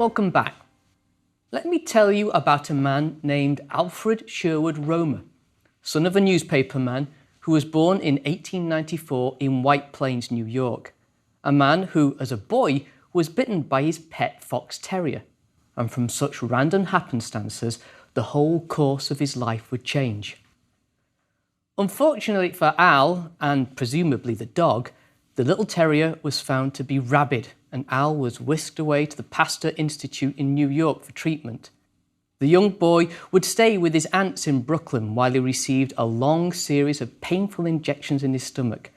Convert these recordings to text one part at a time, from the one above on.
Welcome back. Let me tell you about a man named Alfred Sherwood Romer, son of a newspaperman who was born in 1894 in White Plains, New York. A man who, as a boy, was bitten by his pet fox terrier, and from such random happenstances, the whole course of his life would change. Unfortunately for Al, and presumably the dog, the little terrier was found to be rabid, and Al was whisked away to the Pasteur Institute in New York for treatment. The young boy would stay with his aunts in Brooklyn while he received a long series of painful injections in his stomach.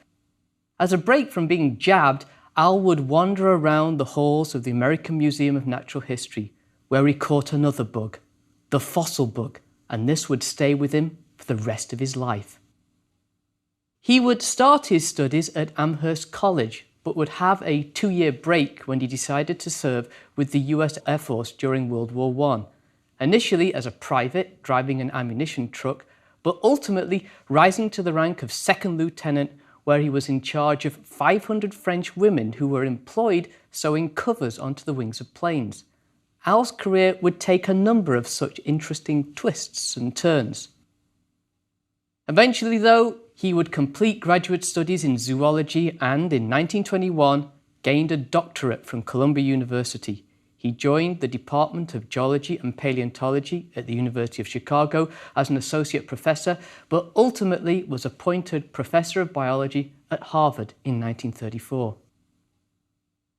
As a break from being jabbed, Al would wander around the halls of the American Museum of Natural History, where he caught another bug, the fossil bug, and this would stay with him for the rest of his life. He would start his studies at Amherst College, but would have a 2-year break when he decided to serve with the US Air Force during World War I, initially as a private driving an ammunition truck, but ultimately rising to the rank of second lieutenant, where he was in charge of 500 French women who were employed sewing covers onto the wings of planes. Al's career would take a number of such interesting twists and turns. Eventually, though, he would complete graduate studies in zoology and, in 1921, gained a doctorate from Columbia University. He joined the Department of Geology and Paleontology at the University of Chicago as an associate professor, but ultimately was appointed professor of biology at Harvard in 1934.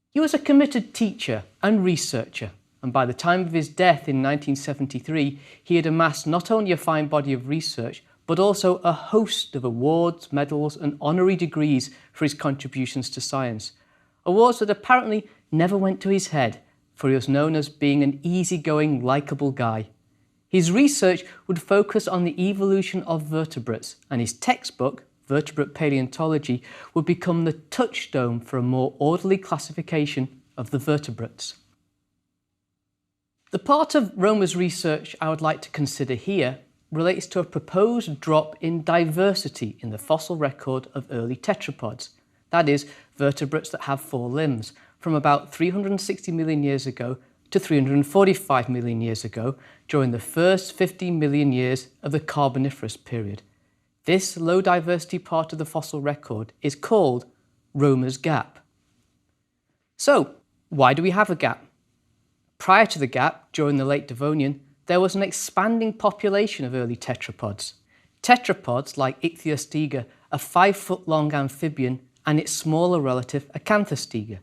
He was a committed teacher and researcher, and by the time of his death in 1973, he had amassed not only a fine body of research, but also a host of awards, medals and honorary degrees for his contributions to science. Awards that apparently never went to his head, for he was known as being an easygoing, likeable guy. His research would focus on the evolution of vertebrates, and his textbook, Vertebrate Paleontology, would become the touchstone for a more orderly classification of the vertebrates. The part of Romer's research I would like to consider here relates to a proposed drop in diversity in the fossil record of early tetrapods, that is, vertebrates that have 4 limbs, from about 360 million years ago to 345 million years ago, during the first 50 million years of the Carboniferous period. This low diversity part of the fossil record is called Romer's gap. So, why do we have a gap? Prior to the gap, during the late Devonian, there was an expanding population of early tetrapods. Tetrapods, like Ichthyostega, a 5-foot-long amphibian, and its smaller relative, Acanthostega.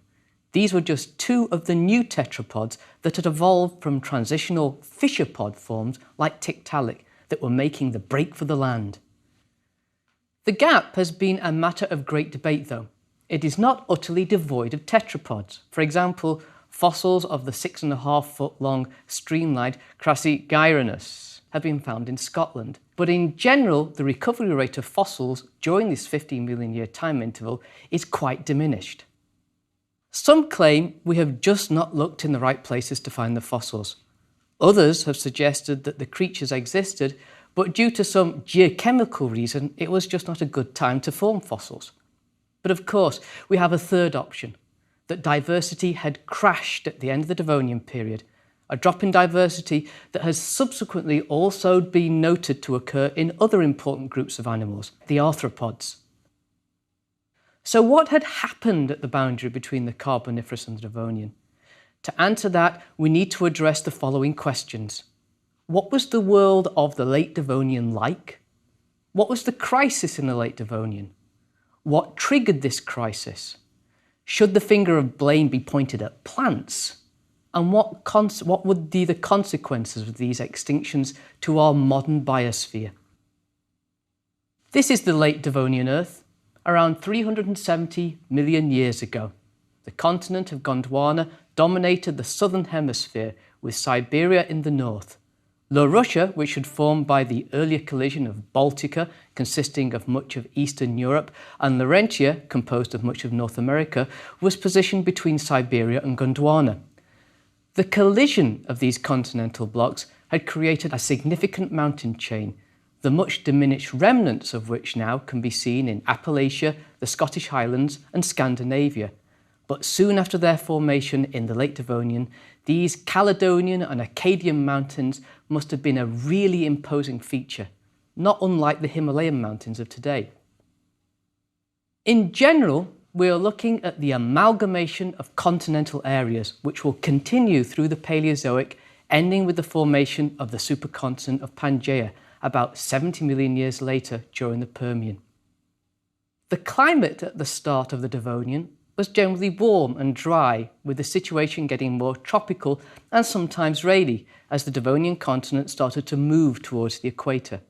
These were just 2 of the new tetrapods that had evolved from transitional fissurpod forms like Tiktaalik that were making the break for the land. The gap has been a matter of great debate, though. It is not utterly devoid of tetrapods. For example, fossils of the 6.5-foot-long streamlined Crassigyrinus have been found in Scotland. But in general, the recovery rate of fossils during this 15 million year time interval is quite diminished. Some claim we have just not looked in the right places to find the fossils. Others have suggested that the creatures existed, but due to some geochemical reason, it was just not a good time to form fossils. But of course, we have a third option, that diversity had crashed at the end of the Devonian period, a drop in diversity that has subsequently also been noted to occur in other important groups of animals, the arthropods. So what had happened at the boundary between the Carboniferous and the Devonian? To answer that, we need to address the following questions. What was the world of the late Devonian like? What was the crisis in the late Devonian? What triggered this crisis? Should the finger of blame be pointed at plants? And what would be the consequences of these extinctions to our modern biosphere? This is the late Devonian Earth, around 370 million years ago. The continent of Gondwana dominated the southern hemisphere, with Siberia in the north. Laurussia, which had formed by the earlier collision of Baltica, consisting of much of Eastern Europe, and Laurentia, composed of much of North America, was positioned between Siberia and Gondwana. The collision of these continental blocks had created a significant mountain chain, the much diminished remnants of which now can be seen in Appalachia, the Scottish Highlands and Scandinavia. but soon after their formation in the late Devonian, these Caledonian and Acadian mountains must have been a really imposing feature, not unlike the Himalayan mountains of today. In general, we are looking at the amalgamation of continental areas, which will continue through the Paleozoic, ending with the formation of the supercontinent of Pangaea about 70 million years later during the Permian. The climate at the start of the Devonian was generally warm and dry, with the situation getting more tropical and sometimes rainy as the Devonian continent started to move towards the equator.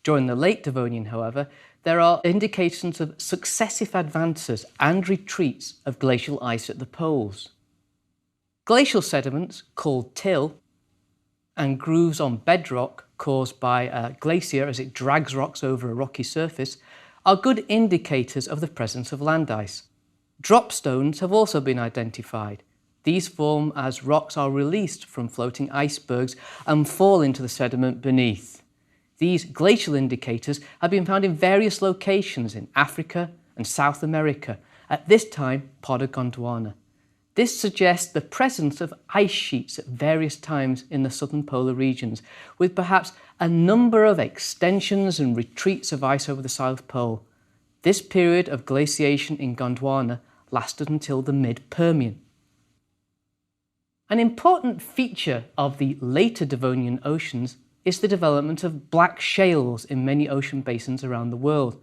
During the late Devonian, however, there are indications of successive advances and retreats of glacial ice at the poles. Glacial sediments, called till, and grooves on bedrock caused by a glacier as it drags rocks over a rocky surface are good indicators of the presence of land ice. Drop stones have also been identified. These form as rocks are released from floating icebergs and fall into the sediment beneath. These glacial indicators have been found in various locations in Africa and South America, at this time part of Gondwana. This suggests the presence of ice sheets at various times in the southern polar regions, with perhaps a number of extensions and retreats of ice over the South Pole. This period of glaciation in Gondwana lasted until the mid-Permian. An important feature of the later Devonian oceans is the development of black shales in many ocean basins around the world.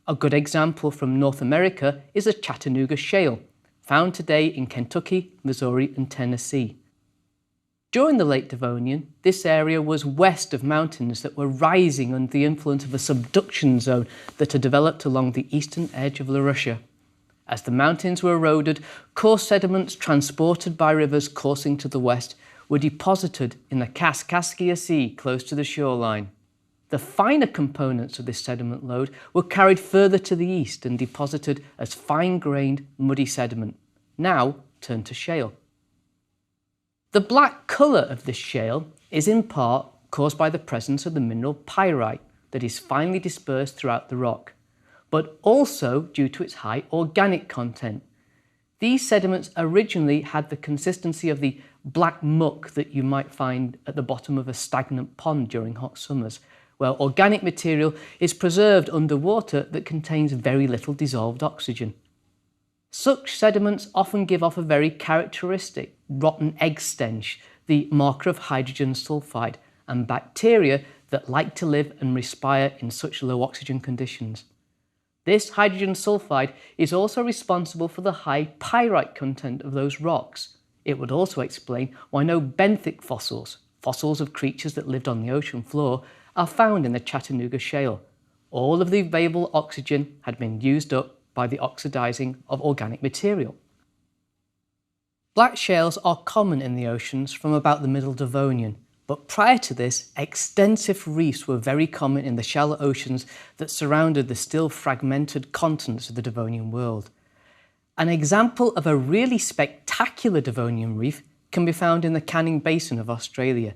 A good example from North America is the Chattanooga Shale, found today in Kentucky, Missouri and Tennessee. During the late Devonian, this area was west of mountains that were rising under the influence of a subduction zone that had developed along the eastern edge of Russia. As the mountains were eroded, coarse sediments transported by rivers coursing to the west were deposited in the Kaskaskia Sea close to the shoreline. The finer components of this sediment load were carried further to the east and deposited as fine-grained, muddy sediment, now turned to shale. The black colour of this shale is in part caused by the presence of the mineral pyrite that is finely dispersed throughout the rock, but also due to its high organic content. These sediments originally had the consistency of the black muck that you might find at the bottom of a stagnant pond during hot summers, where organic material is preserved underwater that contains very little dissolved oxygen. Such sediments often give off a very characteristic rotten egg stench, the marker of hydrogen sulfide, and bacteria that like to live and respire in such low oxygen conditions. This hydrogen sulfide is also responsible for the high pyrite content of those rocks. It would also explain why no benthic fossils, fossils of creatures that lived on the ocean floor, are found in the Chattanooga Shale. All of the available oxygen had been used up by the oxidizing of organic material. Black shales are common in the oceans from about the Middle Devonian, but prior to this, extensive reefs were very common in the shallow oceans that surrounded the still fragmented continents of the Devonian world. An example of a really spectacular Devonian reef can be found in the Canning Basin of Australia.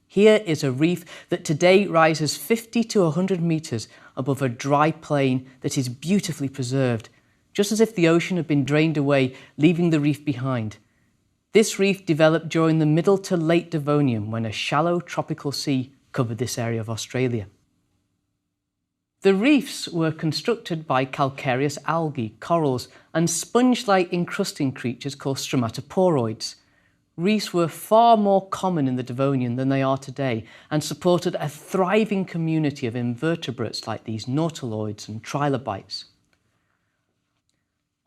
Here is a reef that today rises 50 to 100 metres above a dry plain that is beautifully preserved, just as if the ocean had been drained away, leaving the reef behind. This reef developed during the Middle to Late Devonian, when a shallow tropical sea covered this area of Australia. The reefs were constructed by calcareous algae, corals, and sponge-like encrusting creatures called stromatoporoids. Reefs were far more common in the Devonian than they are today, and supported a thriving community of invertebrates like these nautiloids and trilobites.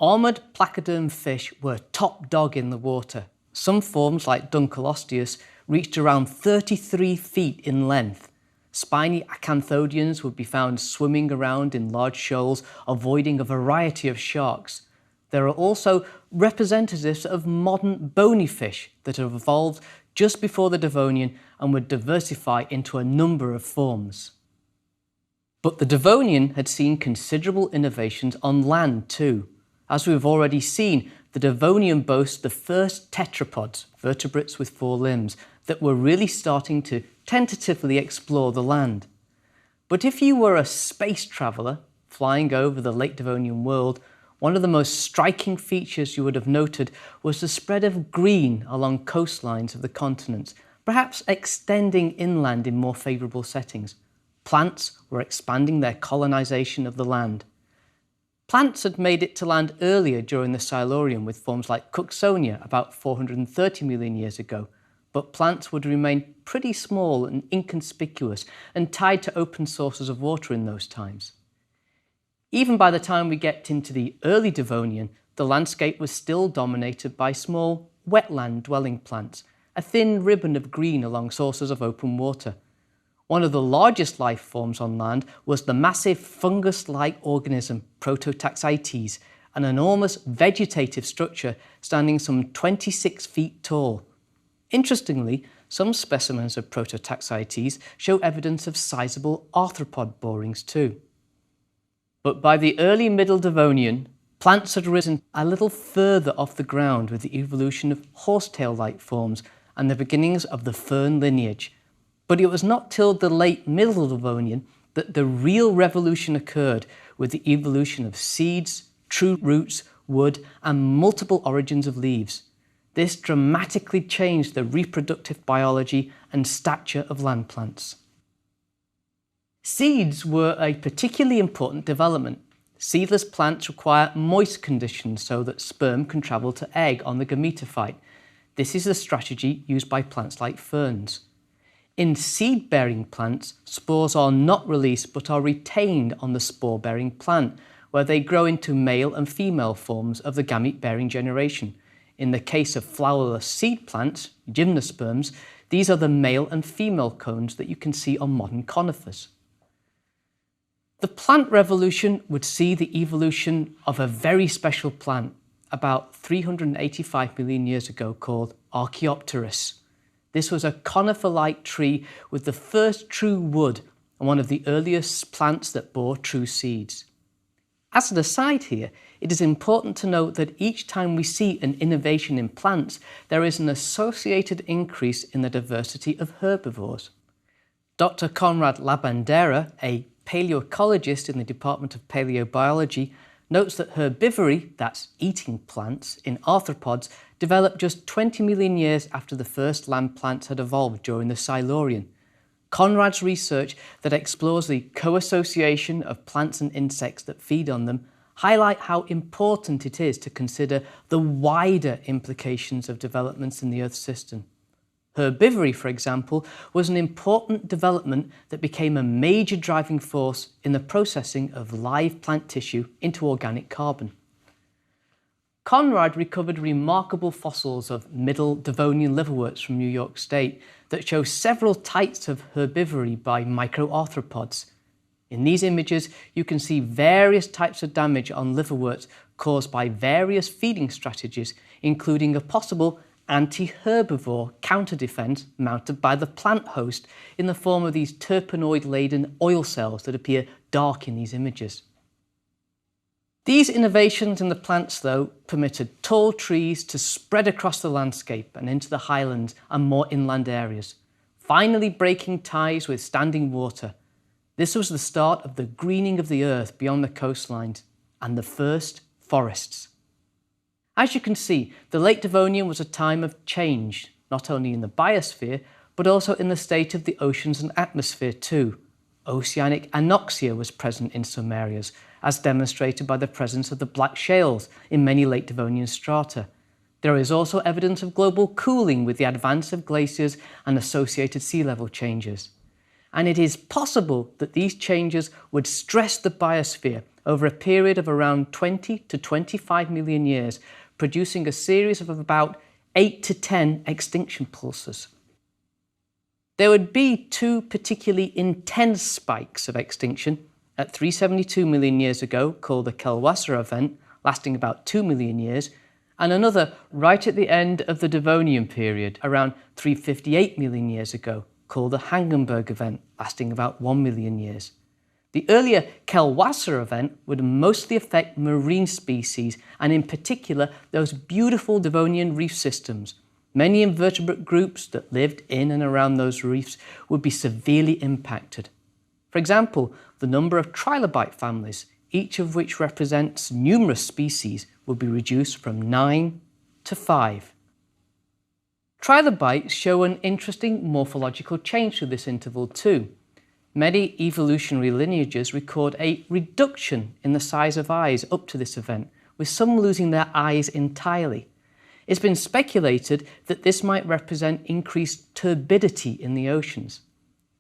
Armoured placoderm fish were top dog in the water. Some forms, like Dunkleosteus, reached around 33 feet in length. Spiny acanthodians would be found swimming around in large shoals, avoiding a variety of sharks. There are also representatives of modern bony fish that have evolved just before the Devonian and would diversify into a number of forms. But the Devonian had seen considerable innovations on land too. As we've already seen, the Devonian boasts the first tetrapods, vertebrates with 4 limbs, that were really starting to tentatively explore the land. But if you were a space traveller flying over the late Devonian world, One of the most striking features you would have noted was the spread of green along coastlines of the continents, perhaps extending inland in more favourable settings. Plants were expanding their colonisation of the land. Plants had made it to land earlier during the Silurian with forms like Cooksonia about 430 million years ago, but plants would remain pretty small and inconspicuous and tied to open sources of water in those times. Even by the time we get into the early Devonian, the landscape was still dominated by small wetland-dwelling plants, a thin ribbon of green along sources of open water. One of the largest life forms on land was the massive fungus-like organism Prototaxites, an enormous vegetative structure standing some 26 feet tall. Interestingly, some specimens of Prototaxites show evidence of sizable arthropod borings too. But by the early Middle Devonian, plants had risen a little further off the ground with the evolution of horsetail-like forms and the beginnings of the fern lineage. But it was not till the late Middle Devonian that the real revolution occurred with the evolution of seeds, true roots, wood, and multiple origins of leaves. This dramatically changed the reproductive biology and stature of land plants. Seeds were a particularly important development. Seedless plants require moist conditions so that sperm can travel to egg on the gametophyte. This is the strategy used by plants like ferns. In seed-bearing plants, spores are not released but are retained on the spore-bearing plant, where they grow into male and female forms of the gamete-bearing generation. In the case of flowerless seed plants, gymnosperms, these are the male and female cones that you can see on modern conifers. The plant revolution would see the evolution of a very special plant about 385 million years ago called Archaeopteris. This was a conifer-like tree with the first true wood and one of the earliest plants that bore true seeds. As an aside here, it is important to note that each time we see an innovation in plants, there is an associated increase in the diversity of herbivores. Dr. Conrad Labandera, a paleoecologist in the Department of Paleobiology, notes that herbivory, that's eating plants, in arthropods developed just 20 million years after the first land plants had evolved during the Silurian. Conrad's research that explores the co-association of plants and insects that feed on them highlight how important it is to consider the wider implications of developments in the Earth system. Herbivory, for example, was an important development that became a major driving force in the processing of live plant tissue into organic carbon. Conrad recovered remarkable fossils of Middle Devonian liverworts from New York State that show several types of herbivory by microarthropods. In these images, you can see various types of damage on liverworts caused by various feeding strategies, including a possible anti-herbivore counter-defense mounted by the plant host in the form of these terpenoid-laden oil cells that appear dark in these images. These innovations in the plants, though, permitted tall trees to spread across the landscape and into the highlands and more inland areas, finally breaking ties with standing water. This was the start of the greening of the earth beyond the coastlines and the first forests. As you can see, the late Devonian was a time of change, not only in the biosphere, but also in the state of the oceans and atmosphere too. Oceanic anoxia was present in some areas, as demonstrated by the presence of the black shales in many late Devonian strata. There is also evidence of global cooling with the advance of glaciers and associated sea level changes. And it is possible that these changes would stress the biosphere over a period of around 20 to 25 million years, producing a series of about 8 to 10 extinction pulses. There would be two particularly intense spikes of extinction at 372 million years ago, called the Kelwasser event, lasting about 2 million years, and another right at the end of the Devonian period, around 358 million years ago, called the Hangenberg event, lasting about 1 million years. The earlier Kelwasser event would mostly affect marine species, and in particular those beautiful Devonian reef systems. Many invertebrate groups that lived in and around those reefs would be severely impacted. For example, the number of trilobite families, each of which represents numerous species, would be reduced from 9 to 5. Trilobites show an interesting morphological change through this interval too. Many evolutionary lineages record a reduction in the size of eyes up to this event, with some losing their eyes entirely. It's been speculated that this might represent increased turbidity in the oceans.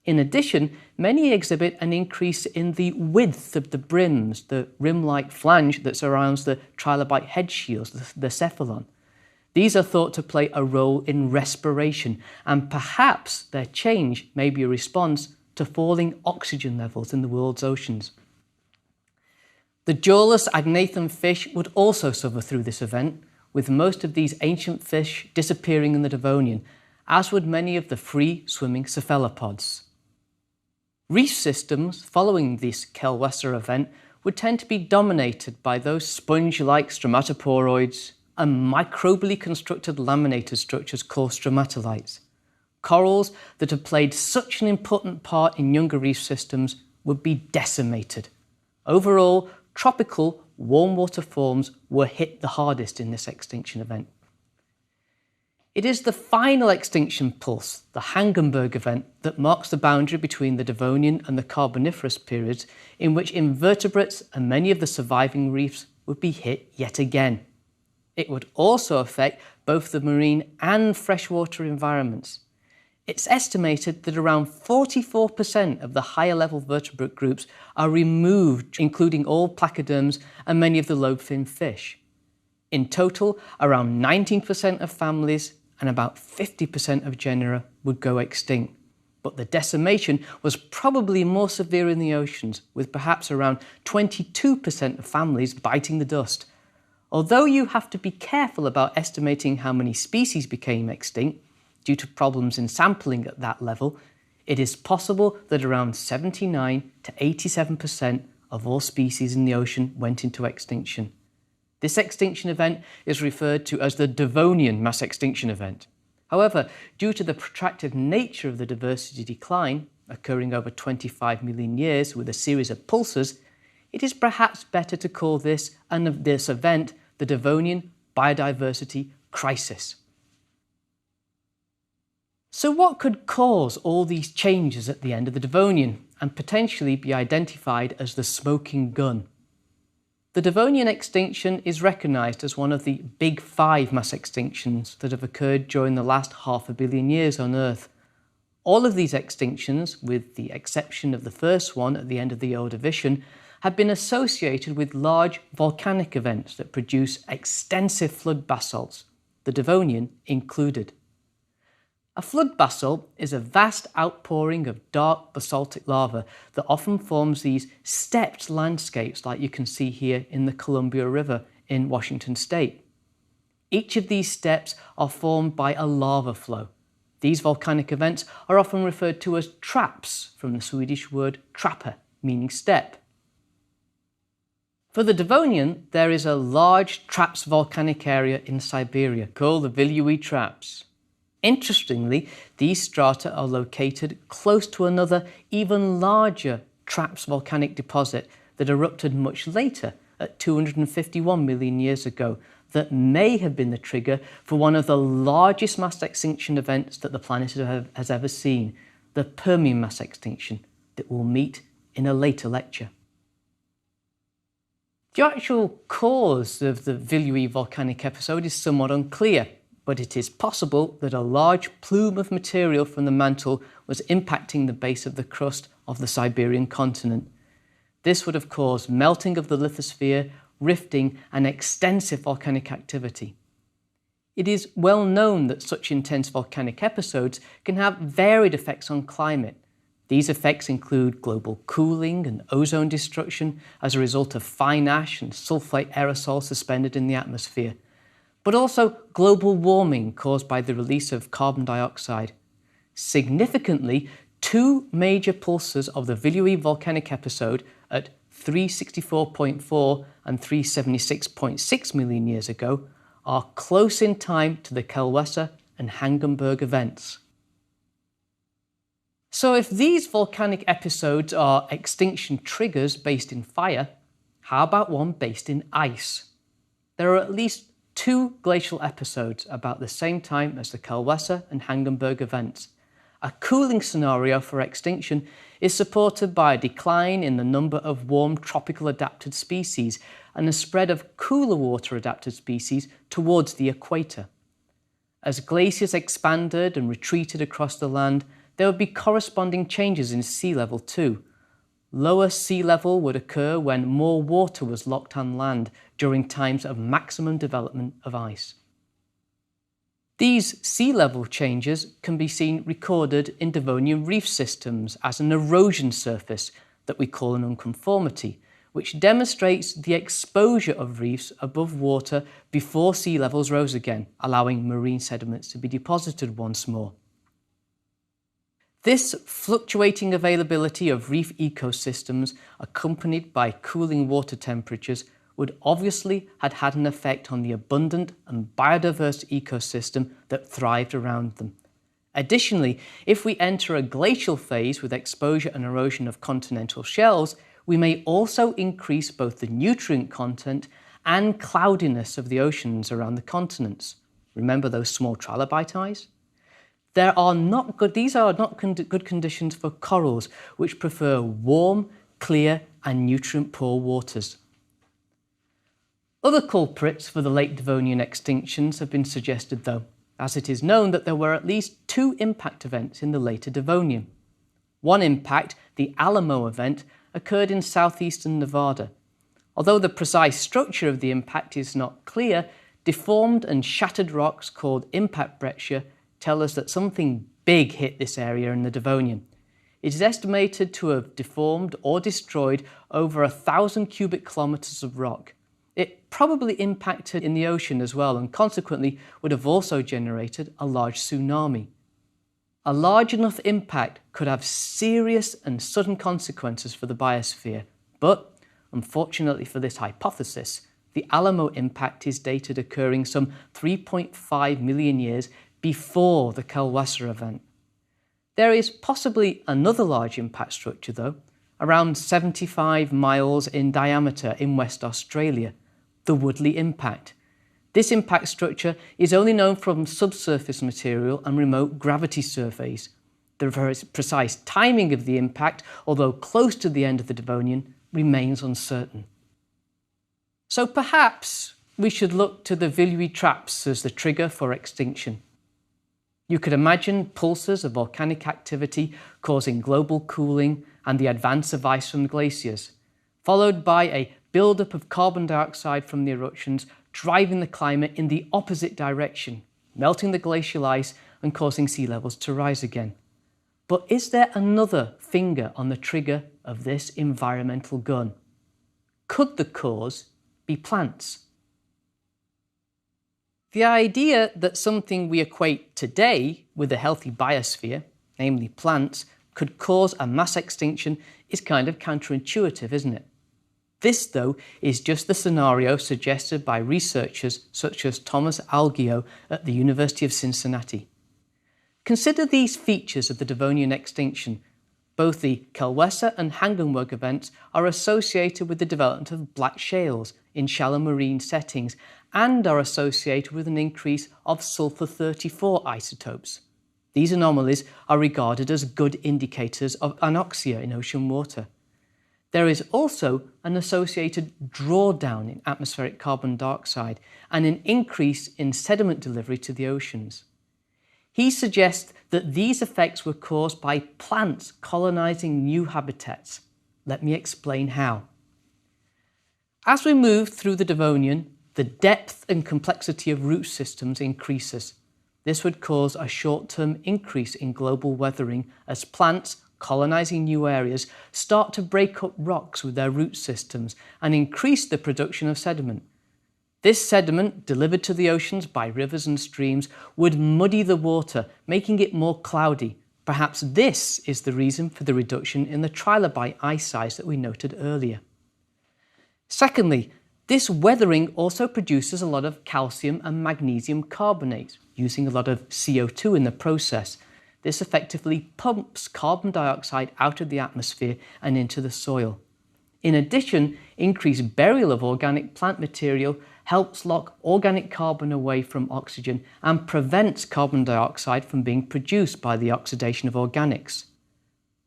In addition, many exhibit an increase in the width of the brims, the rim-like flange that surrounds the trilobite head shields, the cephalon. These are thought to play a role in respiration, and perhaps their change may be a response to falling oxygen levels in the world's oceans. The jawless agnathan fish would also suffer through this event, with most of these ancient fish disappearing in the Devonian, as would many of the free-swimming cephalopods. Reef systems following this Kelwesser event would tend to be dominated by those sponge-like stromatoporoids and microbially constructed laminated structures called stromatolites. Corals that have played such an important part in younger reef systems would be decimated. Overall, tropical warm water forms were hit the hardest in this extinction event. It is the final extinction pulse, the Hangenberg event, that marks the boundary between the Devonian and the Carboniferous periods, in which invertebrates and many of the surviving reefs would be hit yet again. It would also affect both the marine and freshwater environments. It's estimated that around 44% of the higher level vertebrate groups are removed, including all placoderms and many of the lobe-finned fish. In total, around 19% of families and about 50% of genera would go extinct. But the decimation was probably more severe in the oceans, with perhaps around 22% of families biting the dust. Although you have to be careful about estimating how many species became extinct, due to problems in sampling at that level, it is possible that around 79 to 87% of all species in the ocean went into extinction. This extinction event is referred to as the Devonian mass extinction event. However, due to the protracted nature of the diversity decline, occurring over 25 million years with a series of pulses, it is perhaps better to call this event the Devonian biodiversity crisis. So what could cause all these changes at the end of the Devonian and potentially be identified as the smoking gun? The Devonian extinction is recognised as one of the big 5 mass extinctions that have occurred during the last 500 million years on Earth. All of these extinctions, with the exception of the first one at the end of the Ordovician, have been associated with large volcanic events that produce extensive flood basalts, the Devonian included. A flood basalt is a vast outpouring of dark basaltic lava that often forms these stepped landscapes like you can see here in the Columbia River in Washington State. Each of these steps are formed by a lava flow. These volcanic events are often referred to as traps, from the Swedish word trappa, meaning step. For the Devonian, there is a large traps volcanic area in Siberia called the Vilyuy Traps. Interestingly, these strata are located close to another, even larger Traps volcanic deposit that erupted much later, at 251 million years ago, that may have been the trigger for one of the largest mass extinction events that the planet has ever seen, the Permian mass extinction, that we'll meet in a later lecture. The actual cause of the Vilyuy volcanic episode is somewhat unclear, but it is possible that a large plume of material from the mantle was impacting the base of the crust of the Siberian continent. This would have caused melting of the lithosphere, rifting, and extensive volcanic activity. It is well known that such intense volcanic episodes can have varied effects on climate. These effects include global cooling and ozone destruction as a result of fine ash and sulfate aerosols suspended in the atmosphere, but also global warming caused by the release of carbon dioxide. Significantly, 2 major pulses of the Vilyuy volcanic episode at 364.4 and 376.6 million years ago are close in time to the Kelwesser and Hangenberg events. So if these volcanic episodes are extinction triggers based in fire, How about one based in ice? There are at least 2 glacial episodes about the same time as the Kälwässer and Hangenberg events. A cooling scenario for extinction is supported by a decline in the number of warm tropical adapted species and a spread of cooler water adapted species towards the equator. As glaciers expanded and retreated across the land, there would be corresponding changes in sea level too. Lower sea level would occur when more water was locked on land during times of maximum development of ice. These sea level changes can be seen recorded in Devonian reef systems as an erosion surface that we call an unconformity, which demonstrates the exposure of reefs above water before sea levels rose again, allowing marine sediments to be deposited once more. This fluctuating availability of reef ecosystems, accompanied by cooling water temperatures, would obviously have had an effect on the abundant and biodiverse ecosystem that thrived around them. Additionally, if we enter a glacial phase with exposure and erosion of continental shelves, we may also increase both the nutrient content and cloudiness of the oceans around the continents. Remember those small trilobite eyes? These are not good conditions for corals, which prefer warm, clear and nutrient-poor waters. Other culprits for the late Devonian extinctions have been suggested though, as it is known that there were at least 2 impact events in the later Devonian. One impact, the Alamo event, occurred in southeastern Nevada. Although the precise structure of the impact is not clear, deformed and shattered rocks called impact breccia tell us that something big hit this area in the Devonian. It is estimated to have deformed or destroyed over 1,000 cubic kilometres of rock. It probably impacted in the ocean as well and consequently would have also generated a large tsunami. A large enough impact could have serious and sudden consequences for the biosphere, but unfortunately for this hypothesis, the Alamo impact is dated occurring some 3.5 million years before the Kälwässer event. There is possibly another large impact structure though, around 75 miles in diameter in West Australia, the Woodley impact. This impact structure is only known from subsurface material and remote gravity surveys. The very precise timing of the impact, although close to the end of the Devonian, remains uncertain. So perhaps we should look to the Villejuif traps as the trigger for extinction. You could imagine pulses of volcanic activity causing global cooling and the advance of ice from glaciers, followed by a buildup of carbon dioxide from the eruptions driving the climate in the opposite direction, melting the glacial ice and causing sea levels to rise again. But is there another finger on the trigger of this environmental gun? Could the cause be plants? The idea that something we equate today with a healthy biosphere, namely plants, could cause a mass extinction is kind of counterintuitive, isn't it? This, though, is just the scenario suggested by researchers such as Thomas Algio at the University of Cincinnati. Consider these features of the Devonian extinction. Both the Kälwässer and Hangenberg events are associated with the development of black shales in shallow marine settings and are associated with an increase of sulfur-34 isotopes. These anomalies are regarded as good indicators of anoxia in ocean water. There is also an associated drawdown in atmospheric carbon dioxide and an increase in sediment delivery to the oceans. He suggests that these effects were caused by plants colonizing new habitats. Let me explain how. As we move through the Devonian, the depth and complexity of root systems increases. This would cause a short-term increase in global weathering as plants colonizing new areas start to break up rocks with their root systems and increase the production of sediment. This sediment, delivered to the oceans by rivers and streams, would muddy the water, making it more cloudy. Perhaps this is the reason for the reduction in the trilobite ice size that we noted earlier. Secondly, this weathering also produces a lot of calcium and magnesium carbonate, using a lot of CO2 in the process. This effectively pumps carbon dioxide out of the atmosphere and into the soil. In addition, increased burial of organic plant material helps lock organic carbon away from oxygen and prevents carbon dioxide from being produced by the oxidation of organics.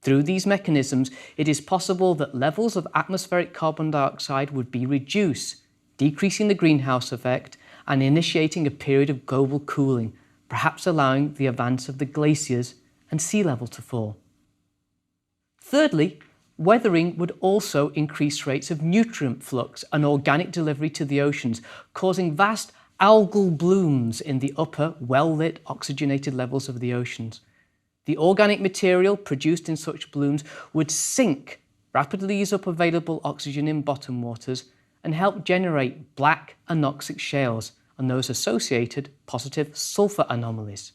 Through these mechanisms, it is possible that levels of atmospheric carbon dioxide would be reduced, decreasing the greenhouse effect and initiating a period of global cooling, perhaps allowing the advance of the glaciers and sea level to fall. Thirdly, weathering would also increase rates of nutrient flux and organic delivery to the oceans, causing vast algal blooms in the upper, well-lit, oxygenated levels of the oceans. The organic material produced in such blooms would sink, rapidly use up available oxygen in bottom waters, and help generate black anoxic shales and those associated positive sulfur anomalies.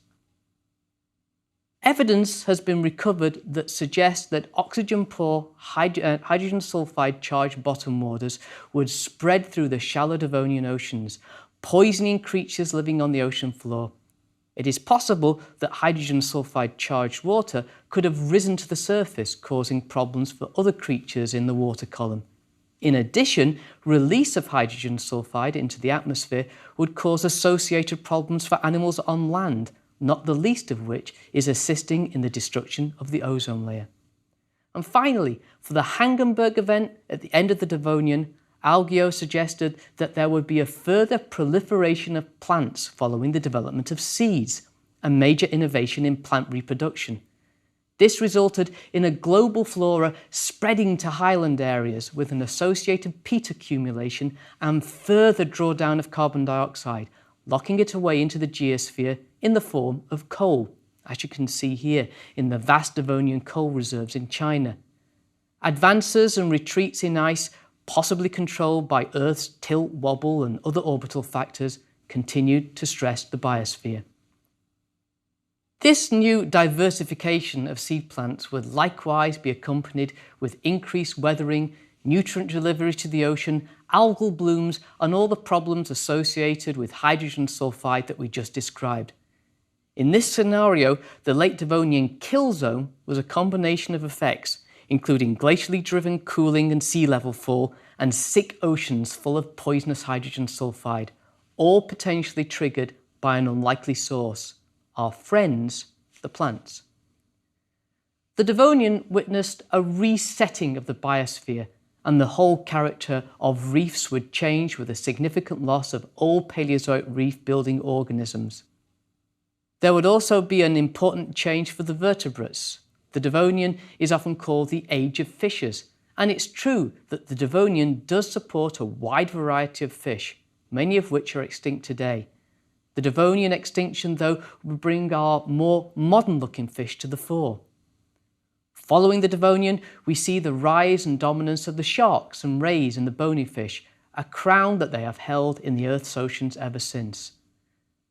Evidence has been recovered that suggests that oxygen-poor hydrogen sulfide charged bottom waters would spread through the shallow Devonian oceans, poisoning creatures living on the ocean floor. It is possible that hydrogen sulfide charged water could have risen to the surface, causing problems for other creatures in the water column. In addition, release of hydrogen sulfide into the atmosphere would cause associated problems for animals on land, not the least of which is assisting in the destruction of the ozone layer. And finally, for the Hangenberg event at the end of the Devonian, Algeo suggested that there would be a further proliferation of plants following the development of seeds, a major innovation in plant reproduction. This resulted in a global flora spreading to highland areas with an associated peat accumulation and further drawdown of carbon dioxide, locking it away into the geosphere in the form of coal, as you can see here in the vast Devonian coal reserves in China. Advances and retreats in ice, possibly controlled by Earth's tilt, wobble and other orbital factors, continued to stress the biosphere. This new diversification of seed plants would likewise be accompanied with increased weathering, nutrient delivery to the ocean, algal blooms and all the problems associated with hydrogen sulfide that we just described. In this scenario, the late Devonian kill zone was a combination of effects, including glacially driven cooling and sea level fall and sick oceans full of poisonous hydrogen sulfide, all potentially triggered by an unlikely source, our friends, the plants. The Devonian witnessed a resetting of the biosphere, and the whole character of reefs would change with a significant loss of old Paleozoic reef-building organisms. There would also be an important change for the vertebrates. The Devonian is often called the Age of Fishes, and it's true that the Devonian does support a wide variety of fish, many of which are extinct today. The Devonian extinction, though, would bring our more modern-looking fish to the fore. Following the Devonian, we see the rise and dominance of the sharks and rays and the bony fish, a crown that they have held in the Earth's oceans ever since.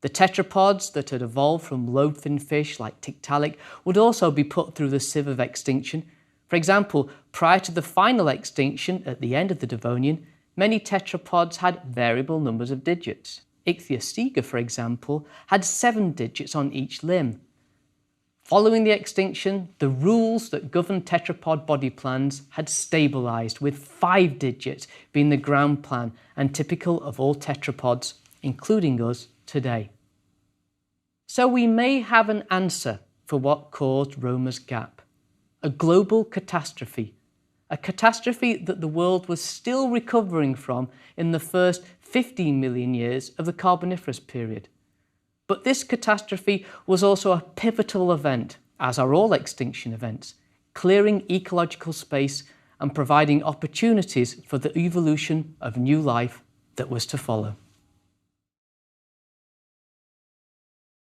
The tetrapods that had evolved from lobe-finned fish like Tiktaalik would also be put through the sieve of extinction. For example, prior to the final extinction at the end of the Devonian, many tetrapods had variable numbers of digits. Ichthyostega, for example, had 7 digits on each limb. Following the extinction, the rules that govern tetrapod body plans had stabilised, with 5 digits being the ground plan and typical of all tetrapods, including us today. So we may have an answer for what caused Romer's Gap, a global catastrophe, a catastrophe that the world was still recovering from in the first 15 million years of the Carboniferous period. But this catastrophe was also a pivotal event, as are all extinction events, clearing ecological space and providing opportunities for the evolution of new life that was to follow.